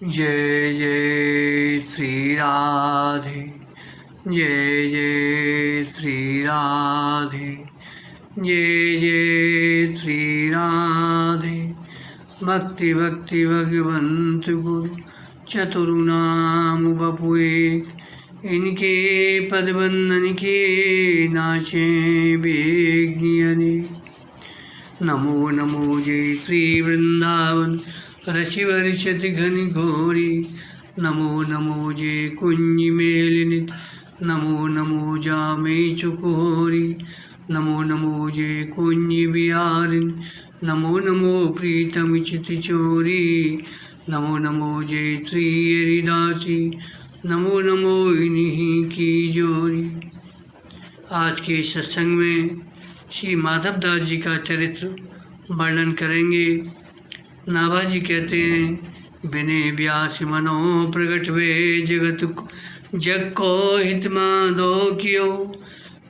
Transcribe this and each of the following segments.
जय जय श्री राधे, जय जय श्री राधे, जय जय श्री राधे। भक्ति भक्ति भगवंत गुरु चतुर्नाम बपुए, इनके पदबंधन के नाचे बेग्नियने। नमो नमो जय श्री वृंदावन रचि वर्षति घनि घोरी। नमो नमो जय कुंज मेलिनित, नमो नमो जामे चुकोरी। नमो नमो जय कुंज बिहारिन, नमो नमो प्रीतम चित चोरी। नमो नमो जय श्री हरिदासी, नमो नमो इन्हीं की जोरी। आज के सत्संग में श्री माधव दास जी का चरित्र वर्णन करेंगे। नाभाजी कहते हैं, बिने व्यास मनो प्रगट वे जग को हित माधो कियो।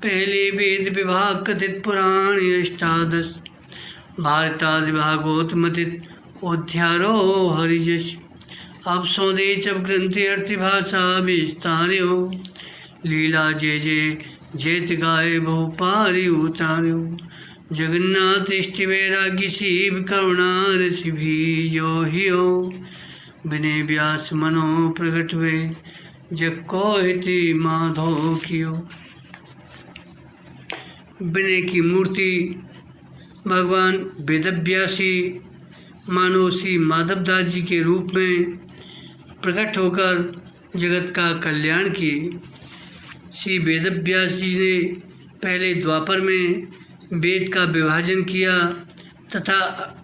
पहले वेद विभाग कथित पुराण अष्टादश, भारतादि भागवत मथित उद्यारो हरिजस। अब स्वदेश अब ग्रंथि अर्थ भाषा विस्तार्यो। लीला जय जय जैत गाय बहु पारि उतार्यो। जगन्नाथ इष्टि वैराग्य शिव करुणा ऋषि भी जो हियो। बिने व्यास मनो प्रगट वे जग को हिति माधो कियो। विनय की मूर्ति भगवान वेदव्यासी मानो श्री माधवदास जी के रूप में प्रकट होकर जगत का कल्याण किए। श्री वेदव्यास जी ने पहले द्वापर में वेद का विभाजन किया तथा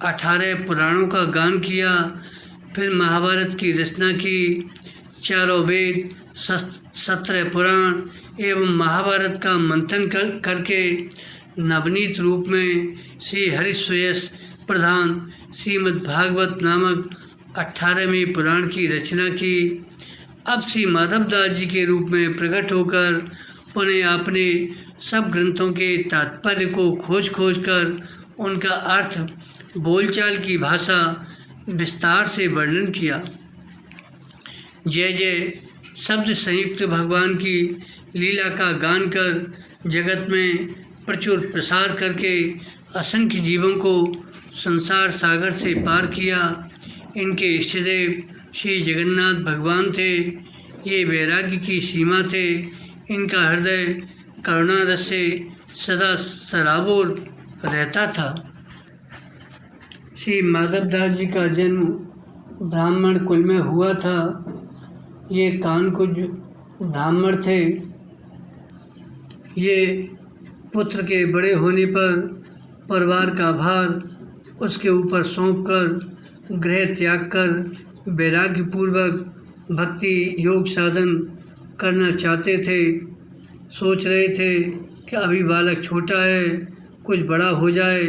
18 पुराणों का गान किया। फिर महाभारत की रचना की। चारों वेद, 17 पुराण एवं महाभारत का मंथन करके नवनीत रूप में श्री हरिश्रेयस प्रधान श्रीमद्भागवत नामक 18वें पुराण की रचना की। अब श्री माधवदास जी के रूप में प्रकट होकर उन्हें अपने सब ग्रंथों के तात्पर्य को खोज कर उनका अर्थ बोलचाल की भाषा विस्तार से वर्णन किया। जय जय शब्द संयुक्त भगवान की लीला का गान कर जगत में प्रचुर प्रसार करके असंख्य जीवों को संसार सागर से पार किया। इनके इष्टदेव श्री जगन्नाथ भगवान थे। ये वैराग्य की सीमा थे। इनका हृदय करुणा रस से सदा सराबोर रहता था। श्री माधवदास जी का जन्म ब्राह्मण कुल में हुआ था। ये कानकुज ब्राह्मण थे। ये पुत्र के बड़े होने पर परिवार का भार उसके ऊपर सौंपकर गृह त्याग कर वैराग्यपूर्वक भक्ति योग साधन करना चाहते थे। सोच रहे थे कि अभी बालक छोटा है, कुछ बड़ा हो जाए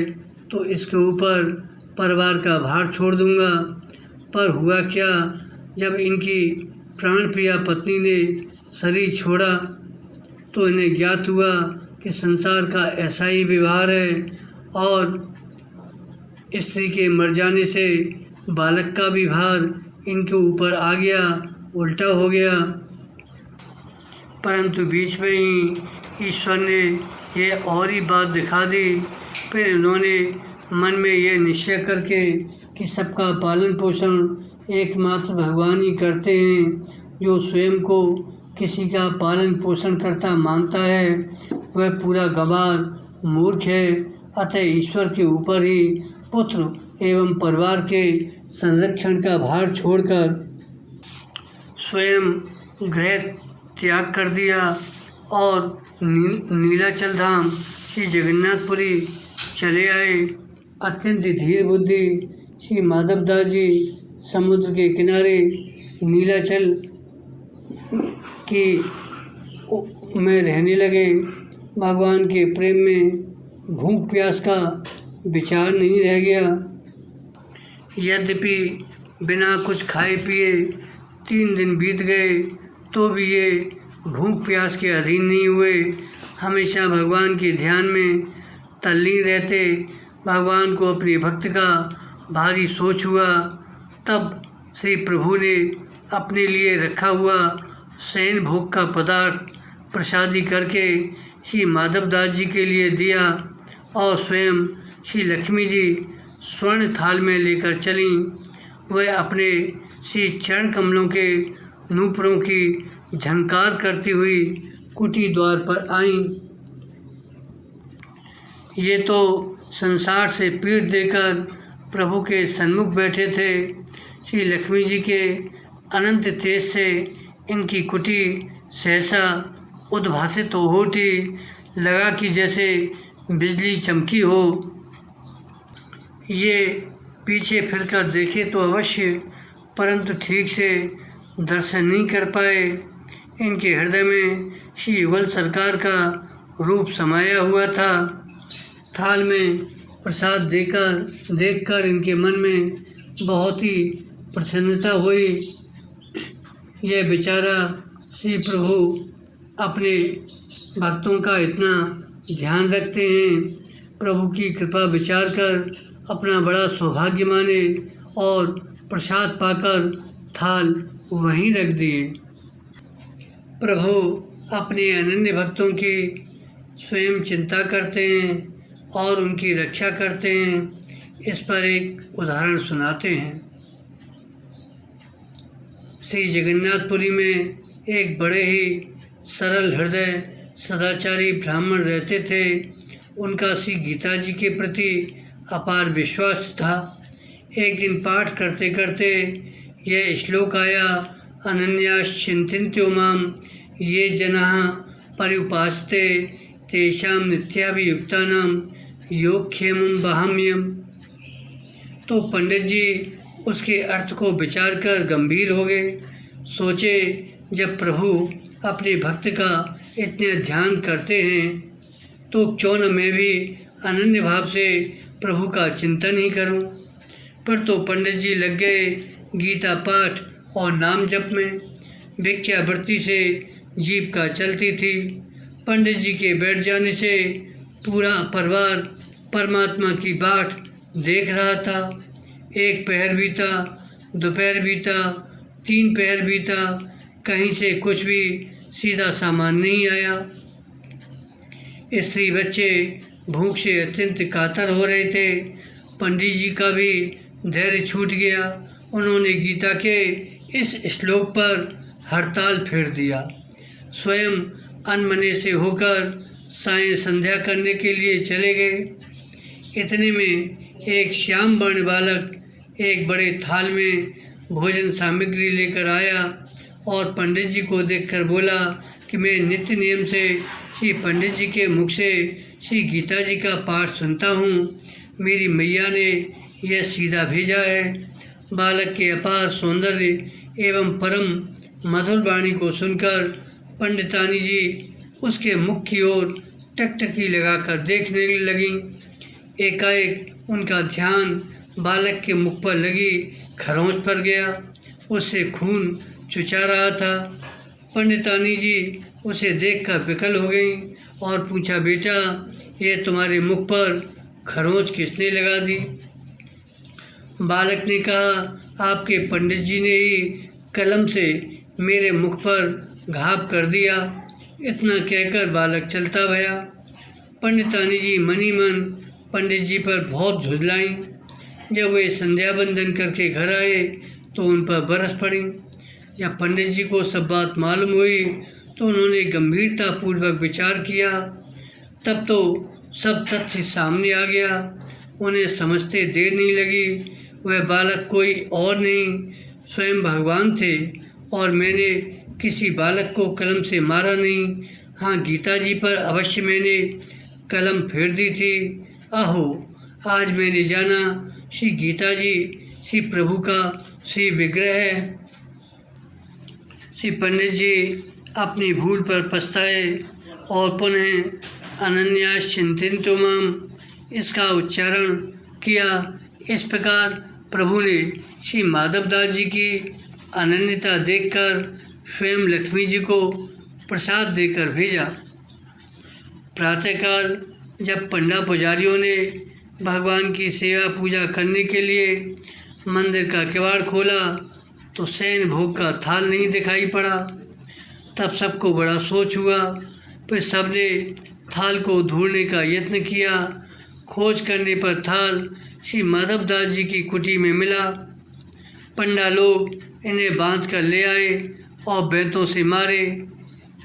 तो इसके ऊपर परिवार का भार छोड़ दूंगा। पर हुआ क्या, जब इनकी प्राणप्रिया पत्नी ने शरीर छोड़ा तो इन्हें ज्ञात हुआ कि संसार का ऐसा ही व्यवहार है और स्त्री के मर जाने से बालक का भी भार इनके ऊपर आ गया, उल्टा हो गया। परंतु बीच में ही ईश्वर ने यह और ही बात दिखा दी। फिर इन्होंने मन में यह निश्चय करके कि सबका पालन पोषण एकमात्र भगवान ही करते हैं। जो स्वयं को किसी का पालन पोषण करता मानता है वह पूरा गंवार मूर्ख है। अतः ईश्वर के ऊपर ही पुत्र एवं परिवार के संरक्षण का भार छोड़कर स्वयं गृह त्याग कर दिया और नीलाचल धाम श्री जगन्नाथपुरी चले आए। अत्यंत धीर बुद्धि श्री माधवदास जी समुद्र के किनारे नीलाचल की में रहने लगे। भगवान के प्रेम में भूख प्यास का विचार नहीं रह गया। यद्यपि बिना कुछ खाए पिए 3 दिन बीत गए तो भी ये भूख प्यास के अधीन नहीं हुए। हमेशा भगवान के ध्यान में तल्लीन रहते। भगवान को अपने भक्त का भारी सोच हुआ। तब श्री प्रभु ने अपने लिए रखा हुआ शयन भोग का पदार्थ प्रसादी करके श्री माधवदास जी के लिए दिया और स्वयं श्री लक्ष्मी जी स्वर्ण थाल में लेकर चलीं। वह अपने श्री चरण कमलों के नूपुरों की झंकार करती हुई कुटी द्वार पर आईं। ये तो संसार से पीठ देकर प्रभु के सन्मुख बैठे थे। श्री लक्ष्मी जी के अनंत तेज से इनकी कुटी सहसा उद्भासित हो उठी, लगा कि जैसे बिजली चमकी हो। ये पीछे फिरकर देखे तो अवश्य, परंतु ठीक से दर्शन नहीं कर पाए। इनके हृदय में श्री युगल सरकार का रूप समाया हुआ था। थाल में प्रसाद देखकर इनके मन में बहुत ही प्रसन्नता हुई। यह बेचारा श्री प्रभु अपने भक्तों का इतना ध्यान रखते हैं। प्रभु की कृपा विचार कर अपना बड़ा सौभाग्य माने और प्रसाद पाकर थाल वहीं रख दिए। प्रभु अपने अनन्य भक्तों की स्वयं चिंता करते हैं और उनकी रक्षा करते हैं। इस पर एक उदाहरण सुनाते हैं। श्री जगन्नाथपुरी में एक बड़े ही सरल हृदय सदाचारी ब्राह्मण रहते थे। उनका श्री गीता जी के प्रति अपार विश्वास था। एक दिन पाठ करते करते यह श्लोक आया, अनन्याश्चिंत्यो माम ये जनाः पर्युपासते तेषां नित्याभियुक्तानां योगक्षेमं वहाम्यहम्। तो पंडित जी उसके अर्थ को विचार कर गंभीर हो गए। सोचे, जब प्रभु अपने भक्त का इतना ध्यान करते हैं तो क्यों न मैं भी अनन्य भाव से प्रभु का चिंतन ही करूं। पर तो पंडित जी लग गए गीता पाठ और नाम जप में। भिक्षावृत्ति से जीविका चलती थी। पंडित जी के बैठ जाने से पूरा परिवार परमात्मा की बाट देख रहा था। एक पहर बीता, दोपहर बीता, 3 पहर बीता, कहीं से कुछ भी सीधा सामान नहीं आया। स्त्री बच्चे भूख से अत्यंत कातर हो रहे थे। पंडित जी का भी धैर्य छूट गया। उन्होंने गीता के इस श्लोक पर हड़ताल फेर दिया। स्वयं अनमने से होकर सायं संध्या करने के लिए चले गए। इतने में एक श्याम वर्ण बालक एक बड़े थाल में भोजन सामग्री लेकर आया और पंडित जी को देखकर बोला कि मैं नित्य नियम से श्री पंडित जी के मुख से श्री गीता जी का पाठ सुनता हूँ। मेरी मैया ने यह सीधा भेजा है। बालक के अपार सौंदर्य एवं परम मधुर वाणी को सुनकर पंडितानी जी उसके मुख की ओर टकटकी लगाकर देखने लगी। एकाएक उनका ध्यान बालक के मुख पर लगी खरोंच पर गया। उससे खून चुचा रहा था। पंडितानी जी उसे देखकर विकल हो गई और पूछा, बेटा ये तुम्हारे मुख पर खरोंच किसने लगा दी? बालक ने कहा, आपके पंडित जी ने ही कलम से मेरे मुख पर घाव कर दिया। इतना कहकर बालक चलता गया। पंडितानी जी मनी मन पंडित जी पर बहुत झुंझलाईं। जब वे संध्या बंदन करके घर आए तो उन पर बरस पड़ी। जब पंडित जी को सब बात मालूम हुई तो उन्होंने गंभीरतापूर्वक विचार किया। तब तो सब तथ्य सामने आ गया। उन्हें समझते देर नहीं लगी। वह बालक कोई और नहीं, स्वयं भगवान थे और मैंने किसी बालक को कलम से मारा नहीं। हाँ, गीता जी पर अवश्य मैंने कलम फेर दी थी। आहो, आज मैंने जाना श्री गीता जी श्री प्रभु का श्री विग्रह है। श्री पंडित जी अपनी भूल पर पछताए और पुनः अनन्याश्चिंत्यो माम इसका उच्चारण किया। इस प्रकार प्रभु ने श्री माधवदास जी की अनन्यता देखकर स्वयं लक्ष्मी जी को प्रसाद देकर भेजा। प्रातःकाल जब पंडा पुजारियों ने भगवान की सेवा पूजा करने के लिए मंदिर का किवाड़ खोला तो शयन भोग का थाल नहीं दिखाई पड़ा। तब सबको बड़ा सोच हुआ। फिर सबने थाल को ढूंढने का यत्न किया। खोज करने पर थाल श्री माधवदास जी की कुटी में मिला। पंडा लोग इन्हें बांध कर ले आए और बेंतों से मारे।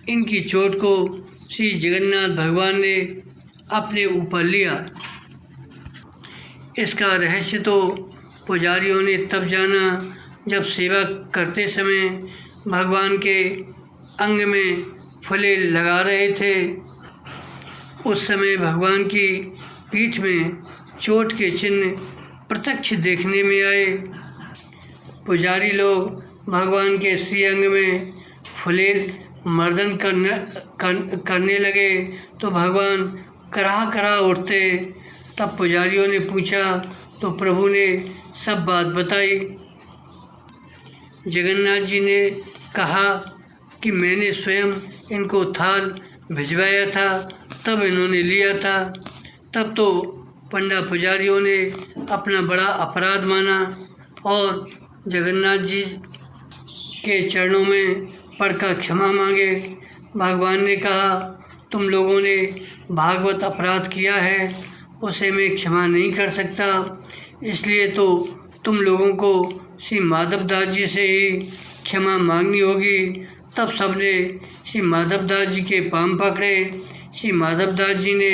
इनकी चोट को श्री जगन्नाथ भगवान ने अपने ऊपर लिया। इसका रहस्य तो पुजारियों ने तब जाना जब सेवा करते समय भगवान के अंग में फुले लगा रहे थे। उस समय भगवान की पीठ में चोट के चिन्ह प्रत्यक्ष देखने में आए। पुजारी लोग भगवान के श्रीअंग में फुलेल मर्दन करने लगे तो भगवान कराह कराह उठते। तब पुजारियों ने पूछा तो प्रभु ने सब बात बताई। जगन्नाथ जी ने कहा कि मैंने स्वयं इनको थाल भिजवाया था, तब इन्होंने लिया था। तब तो पंडा पुजारियों ने अपना बड़ा अपराध माना और जगन्नाथ जी के चरणों में पड़कर क्षमा मांगे। भगवान ने कहा, तुम लोगों ने भागवत अपराध किया है, उसे मैं क्षमा नहीं कर सकता, इसलिए तो तुम लोगों को श्री माधवदास जी से ही क्षमा मांगनी होगी। तब सबने श्री माधवदास जी के पांव पकड़े। श्री माधवदास जी ने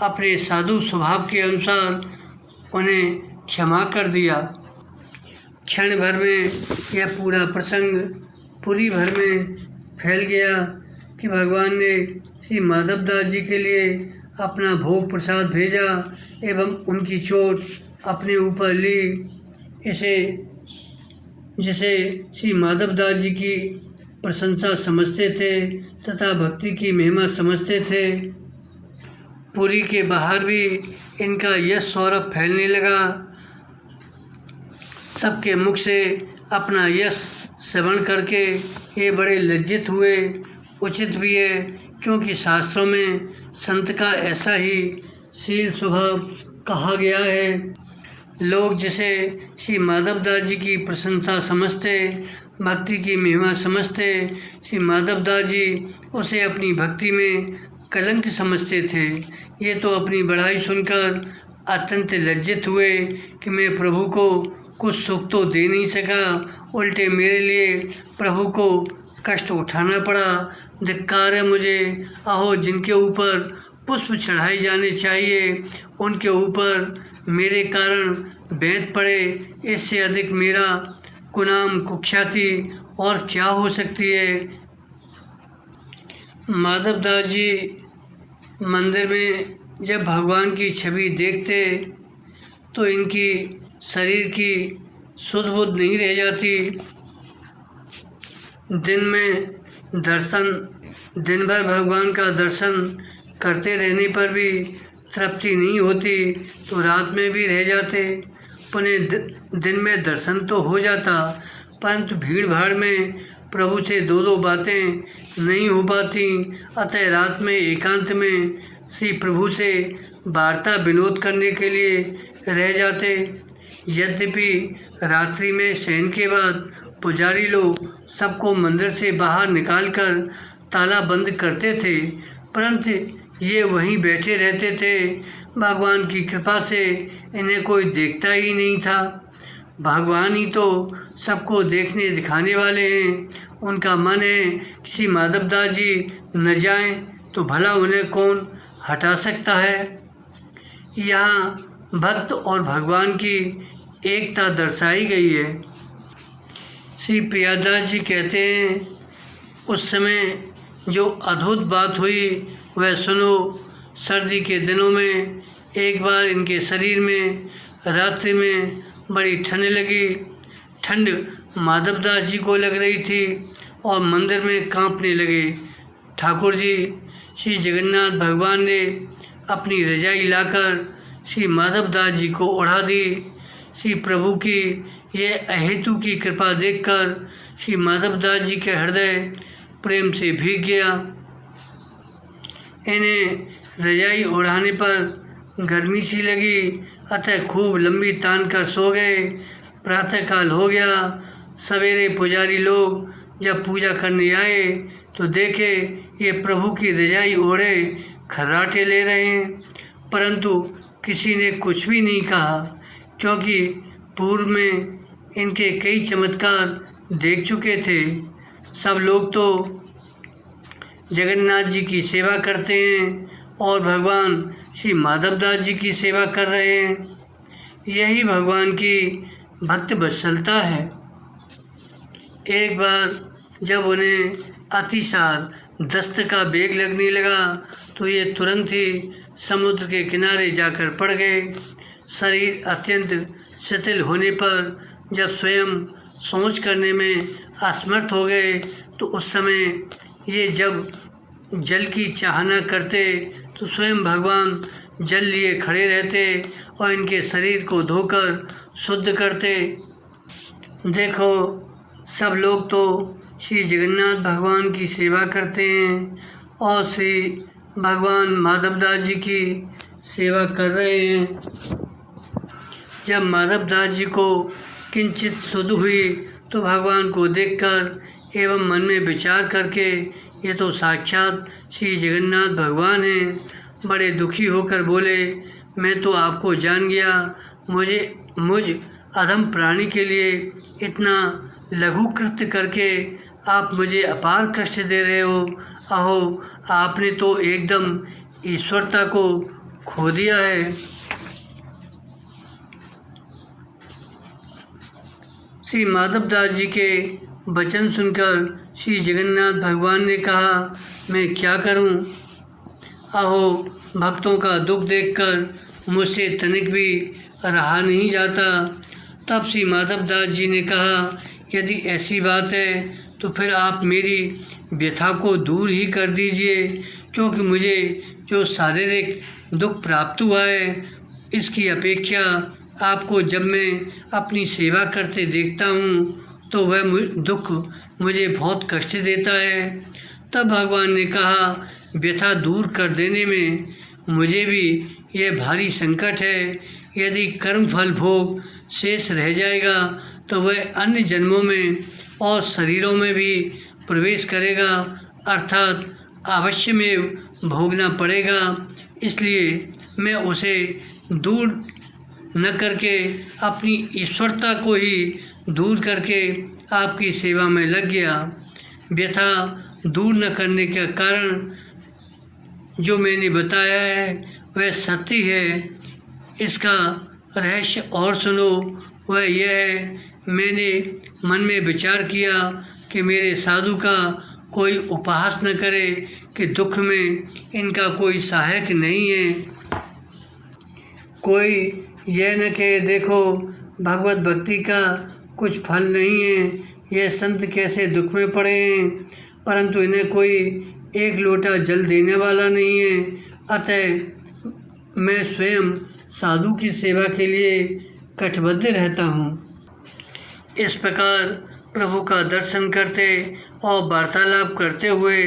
अपने साधु स्वभाव के अनुसार उन्हें क्षमा कर दिया। क्षण भर में यह पूरा प्रसंग पूरी भर में फैल गया कि भगवान ने श्री माधवदास जी के लिए अपना भोग प्रसाद भेजा एवं उनकी चोट अपने ऊपर ली। जिसे श्री माधवदास जी की प्रशंसा समझते थे तथा भक्ति की महिमा समझते थे। पुरी के बाहर भी इनका यश सौरभ फैलने लगा। सबके मुख से अपना यश श्रवण करके ये बड़े लज्जित हुए। उचित भी है, क्योंकि शास्त्रों में संत का ऐसा ही शील स्वभाव कहा गया है। लोग जिसे श्री माधवदास जी की प्रशंसा समझते, भक्ति की महिमा समझते, श्री माधवदास जी उसे अपनी भक्ति में कलंक समझते थे। ये तो अपनी बड़ाई सुनकर अत्यंत लज्जित हुए कि मैं प्रभु को कुछ सुख तो दे नहीं सका, उल्टे मेरे लिए प्रभु को कष्ट उठाना पड़ा। धिक्कार है मुझे। आहो, जिनके ऊपर पुष्प चढ़ाए जाने चाहिए उनके ऊपर मेरे कारण बेंत पड़े, इससे अधिक मेरा कुनाम कुख्याति और क्या हो सकती है। माधवदास जी मंदिर में जब भगवान की छवि देखते तो इनकी शरीर की सुध बुध नहीं रह जाती। दिन भर भगवान का दर्शन करते रहने पर भी तृप्ति नहीं होती तो रात में भी रह जाते। पुनः दिन में दर्शन तो हो जाता, परंतु भीड़ भाड़ में प्रभु से दो बातें नहीं हो पाती। अतः रात में एकांत में श्री प्रभु से वार्ता विनोद करने के लिए रह जाते। यद्यपि रात्रि में शयन के बाद पुजारी लोग सबको मंदिर से बाहर निकालकर ताला बंद करते थे, परंतु ये वहीं बैठे रहते थे। भगवान की कृपा से इन्हें कोई देखता ही नहीं था। भगवान ही तो सबको देखने दिखाने वाले हैं। उनका मन है कि श्री माधवदास जी न जाएं तो भला उन्हें कौन हटा सकता है। यहाँ भक्त और भगवान की एकता दर्शाई गई है। श्री प्रियादास जी कहते हैं, उस समय जो अद्भुत बात हुई वह सुनो। सर्दी के दिनों में एक बार इनके शरीर में रात्रि में बड़ी ठंड लगी। ठंड माधवदास जी को लग रही थी और मंदिर में कांपने लगे। ठाकुर जी श्री जगन्नाथ भगवान ने अपनी रजाई लाकर श्री माधवदास जी को ओढ़ा दी। श्री प्रभु की यह अहेतु की कृपा देखकर श्री माधवदास जी के हृदय प्रेम से भीग गया। इन्हें रजाई ओढ़ाने पर गर्मी सी लगी, अतः खूब लंबी तान कर सो गए। प्रातःकाल हो गया। सवेरे पुजारी लोग जब पूजा करने आए तो देखे ये प्रभु की रजाई ओढ़े खर्राटे ले रहे हैं, परंतु किसी ने कुछ भी नहीं कहा, क्योंकि पूर्व में इनके कई चमत्कार देख चुके थे। सब लोग तो जगन्नाथ जी की सेवा करते हैं और भगवान श्री माधवदास जी की सेवा कर रहे हैं। यही भगवान की भक्त वत्सलता है। एक बार जब उन्हें अतिसार दस्त का वेग लगने लगा तो ये तुरंत ही समुद्र के किनारे जाकर पड़ गए। शरीर अत्यंत शिथिल होने पर जब स्वयं सोच करने में असमर्थ हो गए तो उस समय ये जब जल की चाहना करते तो स्वयं भगवान जल लिए खड़े रहते और इनके शरीर को धोकर शुद्ध करते। देखो, सब लोग तो श्री जगन्नाथ भगवान की सेवा करते हैं और श्री भगवान माधवदास जी की सेवा कर रहे हैं। जब माधवदास जी को किंचित सुध हुई तो भगवान को देखकर एवं मन में विचार करके ये तो साक्षात श्री जगन्नाथ भगवान हैं, बड़े दुखी होकर बोले, मैं तो आपको जान गया, मुझ अधम प्राणी के लिए इतना लघु कृत्य करके आप मुझे अपार कष्ट दे रहे हो। अहो, आपने तो एकदम ईश्वरता को खो दिया है। श्री माधवदास जी के वचन सुनकर श्री जगन्नाथ भगवान ने कहा, मैं क्या करूं? अहो, भक्तों का दुख देखकर मुझसे तनिक भी रहा नहीं जाता। तब श्री माधवदास जी ने कहा, यदि ऐसी बात है तो फिर आप मेरी व्यथा को दूर ही कर दीजिए, क्योंकि मुझे जो शारीरिक दुख प्राप्त हुआ है इसकी अपेक्षा आपको जब मैं अपनी सेवा करते देखता हूँ तो वह दुख मुझे बहुत कष्ट देता है। तब भगवान ने कहा, व्यथा दूर कर देने में मुझे भी यह भारी संकट है। यदि कर्म फल भोग शेष रह जाएगा तो वह अन्य जन्मों में और शरीरों में भी प्रवेश करेगा, अर्थात अवश्य में भोगना पड़ेगा। इसलिए मैं उसे दूर न करके अपनी ईश्वरता को ही दूर करके आपकी सेवा में लग गया। व्यथा दूर न करने का कारण जो मैंने बताया है वह सत्य है। इसका रहस्य और सुनो, वह यह है, मैंने मन में विचार किया कि मेरे साधु का कोई उपहास न करे कि दुख में इनका कोई सहायक नहीं है। कोई यह न कहे, देखो भगवत भक्ति का कुछ फल नहीं है, यह संत कैसे दुख में पड़े हैं, परंतु इन्हें कोई एक लोटा जल देने वाला नहीं है। अतः मैं स्वयं साधु की सेवा के लिए कटिबद्ध रहता हूँ। इस प्रकार प्रभु का दर्शन करते और वार्तालाप करते हुए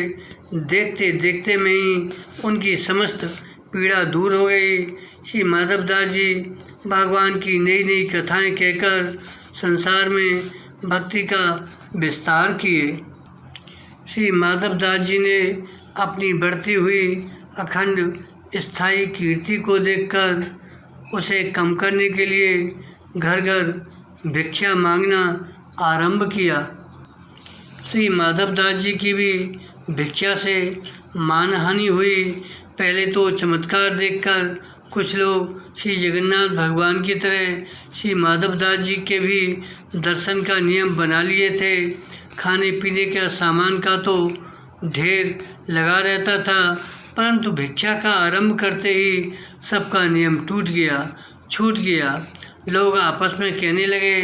देखते देखते में ही उनकी समस्त पीड़ा दूर हो गई। श्री माधवदास जी भगवान की नई नई कथाएं कहकर संसार में भक्ति का विस्तार किए। श्री माधवदास जी ने अपनी बढ़ती हुई अखंड स्थायी कीर्ति को देखकर उसे कम करने के लिए घर घर भिक्षा मांगना आरंभ किया। श्री माधवदास जी की भी भिक्षा से मानहानि हुई। पहले तो चमत्कार देखकर कुछ लोग श्री जगन्नाथ भगवान की तरह श्री माधवदास जी के भी दर्शन का नियम बना लिए थे। खाने पीने का सामान का तो ढेर लगा रहता था, परंतु भिक्षा का आरंभ करते ही सबका नियम छूट गया। लोग आपस में कहने लगे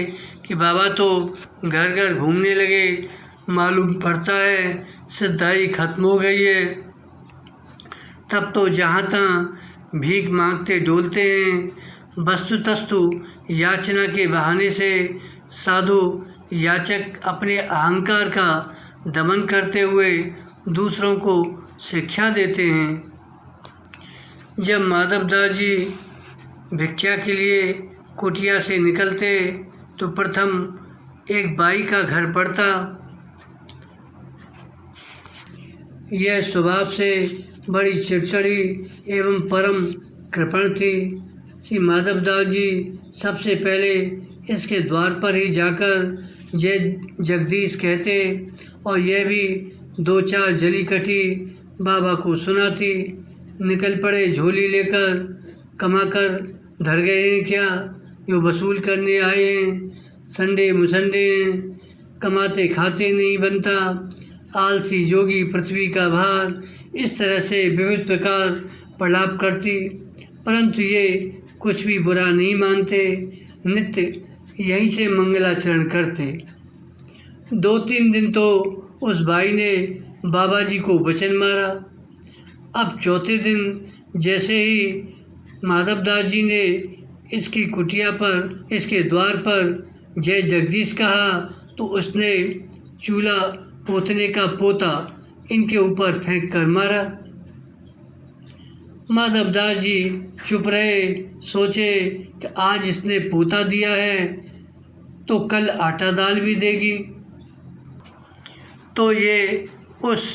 कि बाबा तो घर घर घूमने लगे, मालूम पड़ता है सिद्धाई खत्म हो गई है। तब तो जहाँ तहाँ भीख मांगते डोलते हैं। वस्तुतस्तु याचना के बहाने से साधु याचक अपने अहंकार का दमन करते हुए दूसरों को शिक्षा देते हैं। जब माधवदास जी भिक्षा के लिए कुटिया से निकलते तो प्रथम एक बाई का घर पड़ता। यह स्वभाव से बड़ी चिड़चिड़ी एवं परम कृपण थी। श्री माधवदास जी सबसे पहले इसके द्वार पर ही जाकर जय जगदीश कहते और यह भी दो चार जलीकठी बाबा को सुनाती। निकल पड़े झोली लेकर, कमाकर धर गए हैं क्या, यो वसूल करने आए हैं, संडे मुसंडे हैं, कमाते खाते नहीं बनता, आलसी जोगी पृथ्वी का भार, इस तरह से विविध प्रकार प्रलाप करती। परंतु ये कुछ भी बुरा नहीं मानते, नित्य यहीं से मंगलाचरण करते। 2-3 दिन तो उस बाई ने बाबा जी को वचन मारा। अब चौथे दिन जैसे ही माधवदास जी ने इसकी कुटिया पर, इसके द्वार पर जय जगदीश कहा तो उसने चूल्हा पोतने का पोता इनके ऊपर फेंक कर मारा। माधवदास जी चुप रहे, सोचे कि आज इसने पोता दिया है तो कल आटा दाल भी देगी। तो ये उस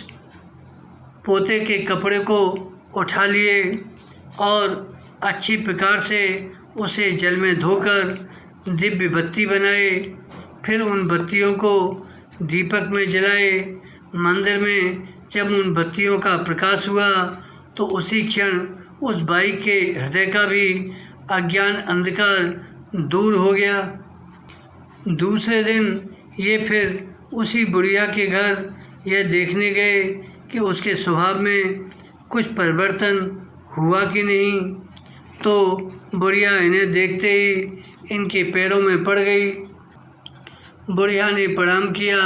पोते के कपड़े को उठा लिए और अच्छी प्रकार से उसे जल में धोकर दिव्य बत्ती बनाए। फिर उन बत्तियों को दीपक में जलाए। मंदिर में जब उन बत्तियों का प्रकाश हुआ तो उसी क्षण उस बाई के हृदय का भी अज्ञान अंधकार दूर हो गया। दूसरे दिन ये फिर उसी बुढ़िया के घर यह देखने गए कि उसके स्वभाव में कुछ परिवर्तन हुआ कि नहीं। तो बुढ़िया इन्हें देखते ही इनके पैरों में पड़ गई। बुढ़िया ने प्रणाम किया,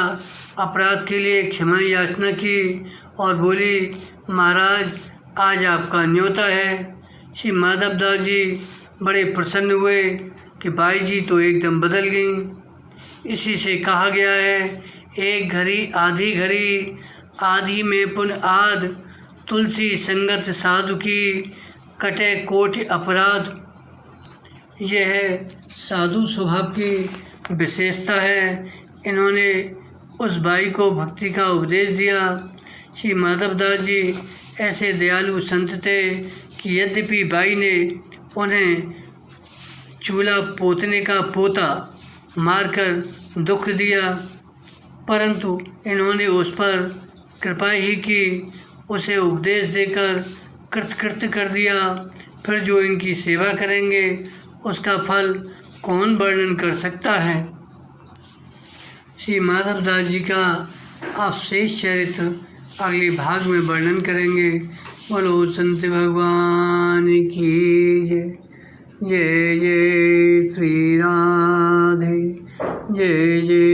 अपराध के लिए क्षमा याचना की और बोली, महाराज आज आपका न्योता है। श्री माधवदास जी बड़े प्रसन्न हुए कि बाई जी तो एकदम बदल गई। इसी से कहा गया है, एक घड़ी आधी घड़ी, आधी में पुन आध, तुलसी संगत साधु की, कटे कोटि अपराध। यह है साधु स्वभाव की विशेषता है। इन्होंने उस बाई को भक्ति का उपदेश दिया। श्री माधवदास जी ऐसे दयालु संत थे कि यद्यपि बाई ने उन्हें चूल्हा पोतने का पोता मारकर दुख दिया, परंतु इन्होंने उस पर कृपा ही की, उसे उपदेश देकर कृतकृत्य कर दिया। फिर जो इनकी सेवा करेंगे उसका फल कौन वर्णन कर सकता है। श्री माधवदास जी का अवशेष चरित्र अगले भाग में वर्णन करेंगे। बोलो संत भगवान की जय। जय जय श्री राधे, जय जय